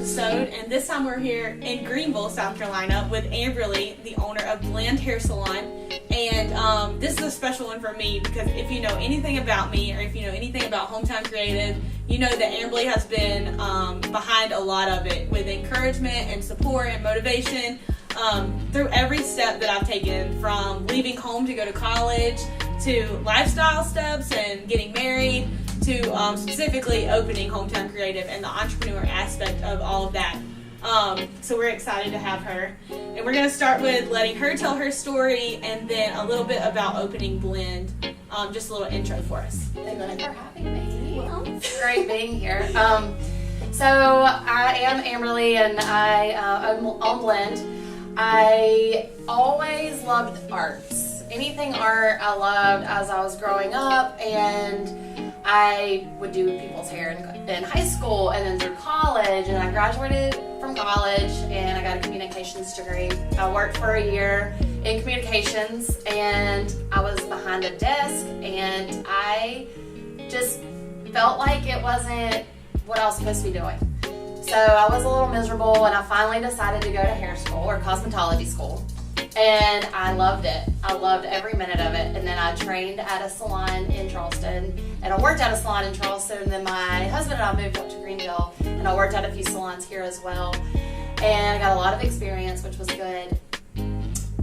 episode, and this time we're here in Greenville, South Carolina with Amberli, the owner of Blend Hair Salon. And this is a special one for me because if you know anything about me or if you know anything about Hometown Creative, you know that Amberli has been behind a lot of it with encouragement and support and motivation through every step that I've taken, from leaving home to go to college to lifestyle steps and getting married to specifically opening Hometown Creative and the entrepreneur aspect of all of that. So we're excited to have her. And we're going to start with letting her tell her story and then a little bit about opening Blend. Just a little intro for us. Thank you for having me. Well, it's great being here. So I am Amberli and I own Blend. I always loved arts. Anything art I loved as I was growing up, and I would do people's hair in high school and then through college, and I graduated from college and I got a communications degree. I worked for a year in communications and I was behind a desk and I just felt like it wasn't what I was supposed to be doing. So I was a little miserable and I finally decided to go to hair school or cosmetology school. And I loved it. I loved every minute of it. And then I trained at a salon in Charleston, and I worked at a salon in Charleston, and then my husband and I moved up to Greenville, and I worked at a few salons here as well. And I got a lot of experience, which was good.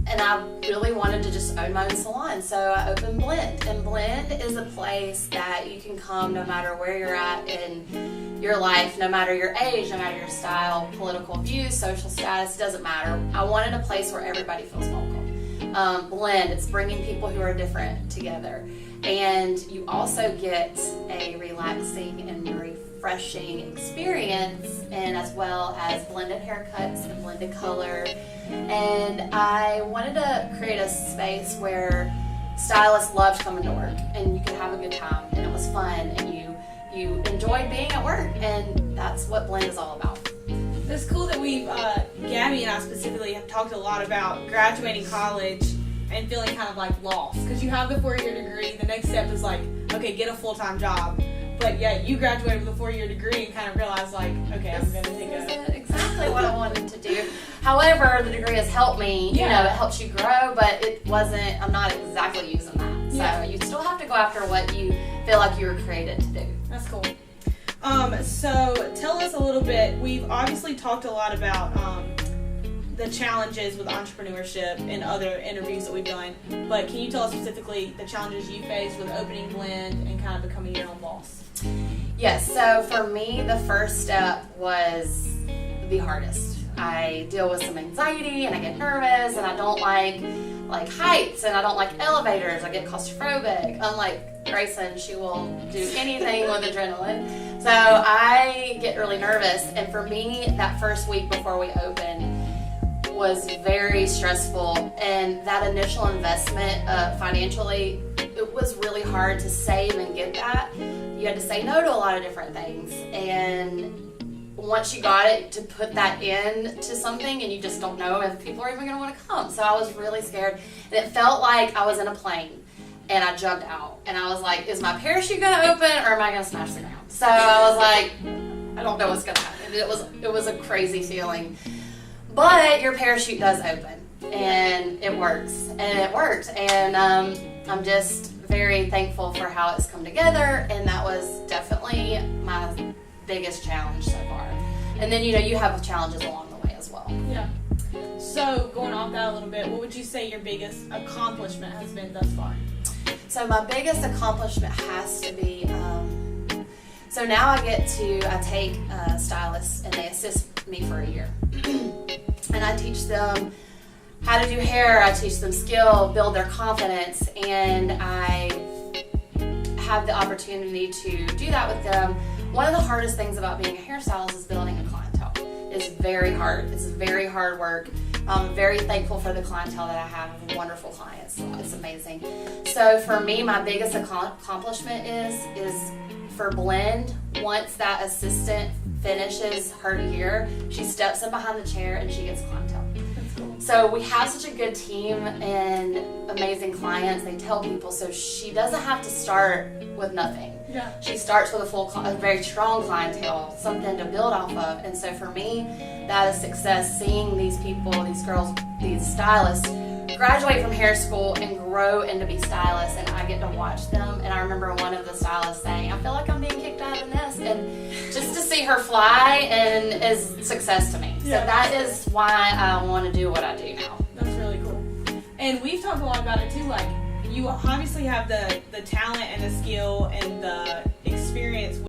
And I really wanted to just own my own salon, so I opened Blend. And Blend is a place that you can come no matter where you're at in your life, no matter your age, no matter your style, political views, social status, doesn't matter. I wanted a place where everybody feels welcome. Blend, it's bringing people who are different together. And you also get a relaxing and refreshing experience, and as well as blended haircuts and blended color. And I wanted to create a space where stylists loved coming to work and you could have a good time and it was fun and you enjoyed being at work, and that's what Blend is all about. It's cool that we've, Gabby and I specifically have talked a lot about graduating college and feeling kind of like lost, because you have the 4-year degree. The next step is like, okay, get a full-time job. But yet you graduated with a 4-year degree and kind of realized like, okay, I'm going to take exactly what I wanted to do. However, the degree has helped me, you know, it helps you grow, but it wasn't, I'm not exactly using that. So you still have to go after what you feel like you were created to do. That's cool. So tell us a little bit. We've obviously talked a lot about the challenges with entrepreneurship in other interviews that we've done, but can you tell us specifically the challenges you faced with opening Blend and kind of becoming your own boss? Yes, so for me, the first step was the hardest. I deal with some anxiety and I get nervous and I don't like heights and I don't like elevators. I get claustrophobic. Unlike Grayson, she will do anything with adrenaline. So I get really nervous, and for me, that first week before we opened was very stressful, and that initial investment financially, it was really hard to save and get that. You had to say no to a lot of different things, and once you got it, to put that in to something and you just don't know if people are even going to want to come. So I was really scared, and it felt like I was in a plane and I jumped out and I was like, is my parachute going to open or am I going to smash the ground? So I was like, I don't know what's going to happen. It was a crazy feeling, but your parachute does open and it works, and it worked, and I'm just very thankful for how it's come together, and that was definitely my biggest challenge so far. And then, you know, you have challenges along the way as well. Yeah. So going off that a little bit, what would you say your biggest accomplishment has been thus far? So my biggest accomplishment has to be, so now I take stylists and they assist me for a year. And I teach them how to do hair, I teach them skill, build their confidence, and I have the opportunity to do that with them. One of the hardest things about being a hairstylist is building a clientele. It's very hard. It's very hard work. I'm very thankful for the clientele that I have of wonderful clients. It's amazing. So for me, my biggest accomplishment is for Blend, once that assistant finishes her year, she steps in behind the chair and she gets clientele. So we have such a good team and amazing clients. They tell people, so she doesn't have to start with nothing. Yeah. She starts with a very strong clientele, something to build off of. And so for me, that is success, seeing these people, these girls, these stylists graduate from hair school and grow into be stylists, and I get to watch them. And I remember one of the stylists saying, I feel like I'm being kicked out of the nest, and just to see her fly and is success to me. Yeah. So that is why I want to do what I do now. That's really cool. And we've talked a lot about it too, like you obviously have the talent and the skill and the experience